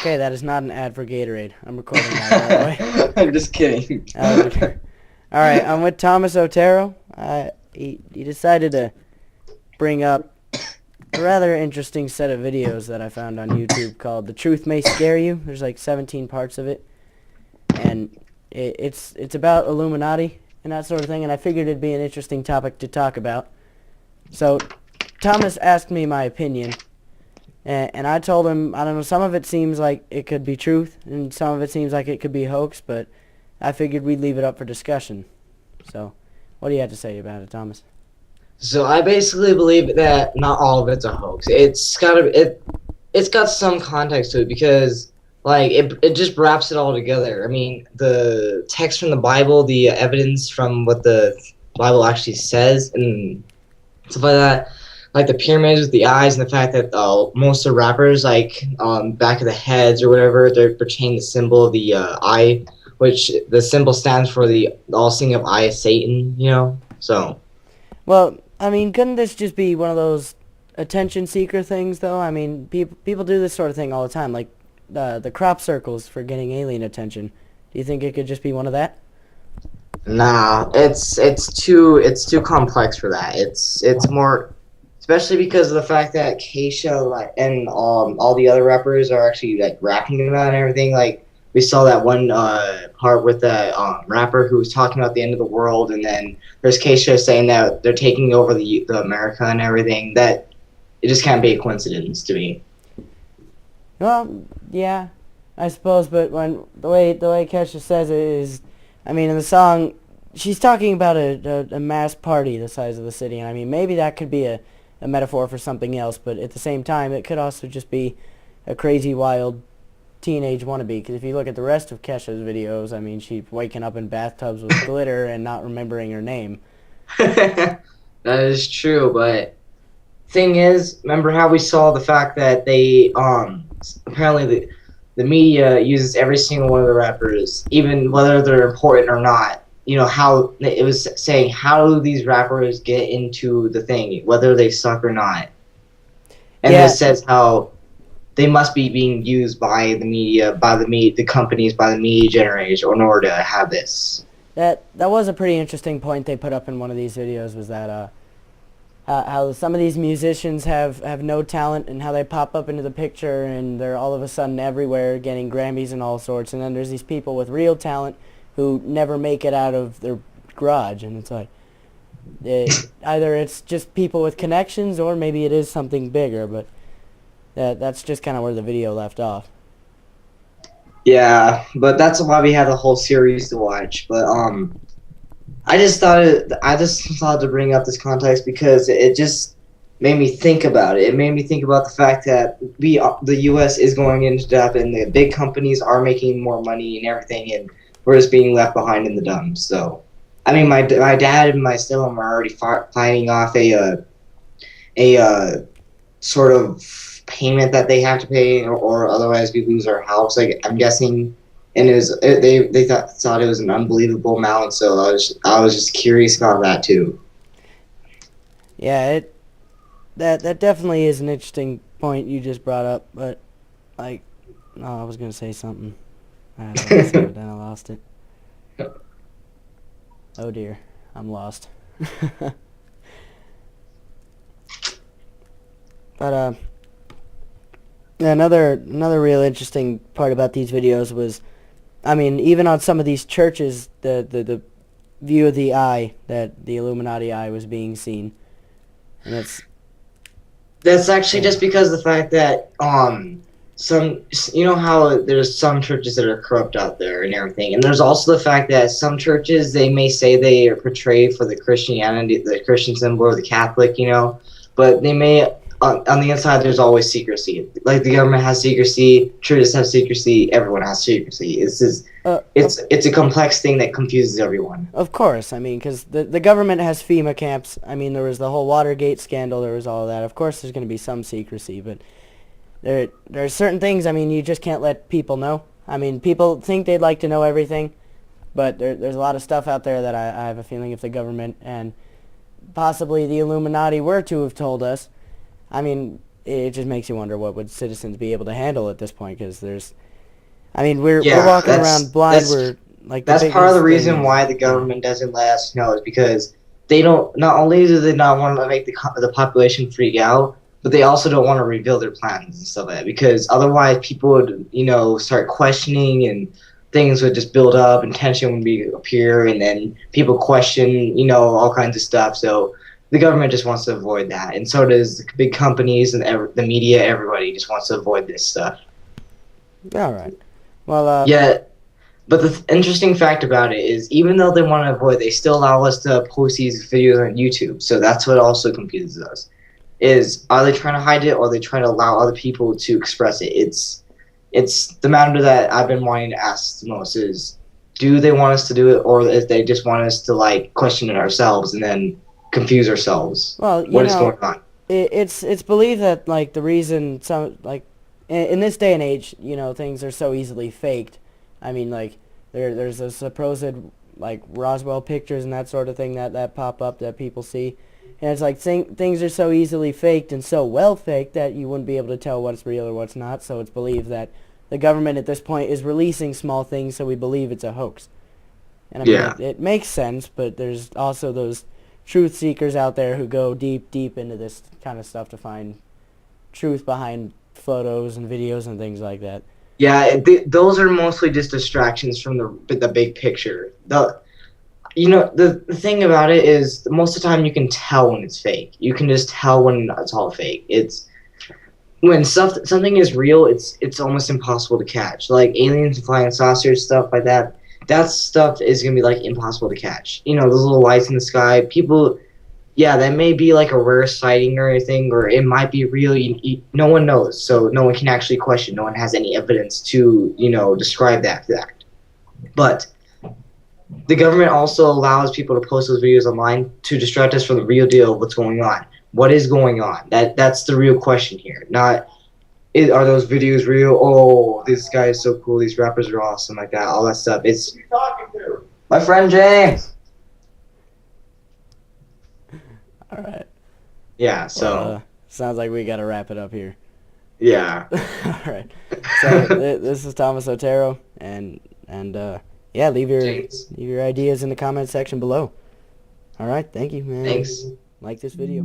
Okay, that is not an ad for Gatorade. I'm recording that, by the way. I'm just kidding. All right, I'm with Thomas Otero. He decided to bring up a rather interesting set of videos that I found on YouTube called "The Truth May Scare You." There's like 17 parts of it, and it's about Illuminati and that sort of thing. And I figured it'd be an interesting topic to talk about. So Thomas asked me my opinion, and I told him, I don't know, some of it seems like it could be truth, and some of it seems like it could be hoax, but I figured we'd leave it up for discussion. So, what do you have to say about it, Thomas? So I basically believe that not all of it's a hoax. It's got some context to it because like it just wraps it all together. I mean, the text from the Bible, the evidence from what the Bible actually says, and stuff like that. Like the pyramids with the eyes and the fact that most of the rappers, like back of the heads or whatever, they're portraying the symbol of the eye, which the symbol stands for the all-seeing of eye of Satan. So. Well, I mean, couldn't this just be one of those attention seeker things, though? I mean, people do this sort of thing all the time, like the crop circles for getting alien attention. Do you think it could just be one of that? Nah, it's too complex for that. It's more, especially because of the fact that Keisha like and all the other rappers are actually like rapping about it and everything. Like we saw that one part with the rapper who was talking about the end of the world, and then there's Keisha saying that they're taking over the America and everything. That it just can't be a coincidence to me. Well, yeah, I suppose, but when the way Kesha says it is, I mean, in the song, she's talking about a mass party the size of the city, and I mean, maybe that could be a metaphor for something else, but at the same time, it could also just be a crazy, wild teenage wannabe, because if you look at the rest of Kesha's videos, I mean, she's waking up in bathtubs with glitter and not remembering her name. That is true, but thing is, remember how we saw the fact that they apparently the media uses every single one of the rappers, even whether they're important or not. How it was saying how do these rappers get into the thing, whether they suck or not. And Yeah, this says how they must be being used by the media, the companies, by the media generation in order to have this. that was a pretty interesting point they put up in one of these videos, was that how some of these musicians have no talent and how they pop up into the picture and they're all of a sudden everywhere getting Grammys and all sorts. And then there's these people with real talent who never make it out of their garage. And it's like, either it's just people with connections or maybe it is something bigger. But that's just kind of where the video left off. Yeah, but that's why we have the whole series to watch. But I just thought to bring up this context because it just made me think about it. It made me think about the fact that the U.S. is going into debt, and the big companies are making more money and everything, and we're just being left behind in the dumps. So, I mean, my dad and my stepmom are already fighting off a sort of payment that they have to pay, or otherwise we lose our house. Like I'm guessing, and they thought it was an unbelievable amount. So I was just curious about that too. Yeah, that definitely is an interesting point you just brought up. But like, oh, I was gonna say something. I was gonna say it, then I lost it. Oh dear, I'm lost. But another real interesting part about these videos was, I mean, even on some of these churches, the view of the eye, that the Illuminati eye was being seen, and it's That's actually yeah. just because of the fact that some how there's some churches that are corrupt out there and everything, and there's also the fact that some churches they may say they are portrayed for the Christianity, the Christian symbol, or the Catholic, but they may on the inside there's always secrecy. Like the government has secrecy, churches have secrecy, everyone has secrecy. It's just Uh, of, it's a complex thing that confuses everyone. of course, I mean, because the government has FEMA camps. I mean, there was the whole Watergate scandal. There was all of that. Of course, there's going to be some secrecy, but there are certain things. I mean, you just can't let people know. I mean, people think they'd like to know everything, but there's a lot of stuff out there that I have a feeling if the government and possibly the Illuminati were to have told us, I mean, it just makes you wonder what would citizens be able to handle at this point, because I mean, we're Yeah, walking around blind. We're like the that's part of biggest the thing reason is, why the government doesn't let us know is because they don't. Not only do they not want to make the population freak out, but they also don't want to reveal their plans and stuff like that. Because otherwise, people would start questioning, and things would just build up, and tension would appear, and then people question all kinds of stuff. So the government just wants to avoid that, and so does the big companies and the media. Everybody just wants to avoid this stuff. all right. Well, Yeah. But the interesting fact about it is, even though they want to avoid, they still allow us to post these videos on YouTube. So that's what also confuses us. Is are they trying to hide it, or are they trying to allow other people to express it? It's the matter that I've been wanting to ask the most is, do they want us to do it, or if they just want us to like question it ourselves and then confuse ourselves? well, What is going on? it's believed that like the reason some like in this day and age, things are so easily faked. I mean, like there's a supposed like Roswell pictures and that sort of thing that pop up that people see, and it's like things are so easily faked and so well faked that you wouldn't be able to tell what's real or what's not. So it's believed that the government at this point is releasing small things, so we believe it's a hoax. And I mean, Yeah. it makes sense, but there's also those truth seekers out there who go deep into this kind of stuff to find truth behind photos and videos and things like that. Yeah, those are mostly just distractions from the big picture. The thing about it is, most of the time you can tell when it's fake. You can just tell when it's all fake. It's when something is real, it's almost impossible to catch. Like aliens and flying saucers, stuff like that. That stuff is gonna be like impossible to catch. Those little lights in the sky. People, yeah, that may be like a rare sighting or anything, or it might be real. No one knows, so no one can actually question. No one has any evidence to describe that fact. But the government also allows people to post those videos online to distract us from the real deal of what's going on. What is going on? That's the real question here. Not are those videos real? Oh, this guy is so cool. These rappers are awesome, like that. All that stuff. It's who you talking to? My friend James. All right. Yeah. So. Well, sounds like we got to wrap it up here. Yeah. All right. So this is Thomas Otero, and yeah, leave your ideas in the comment section below. All right. Thank you, man. Thanks. Like this video.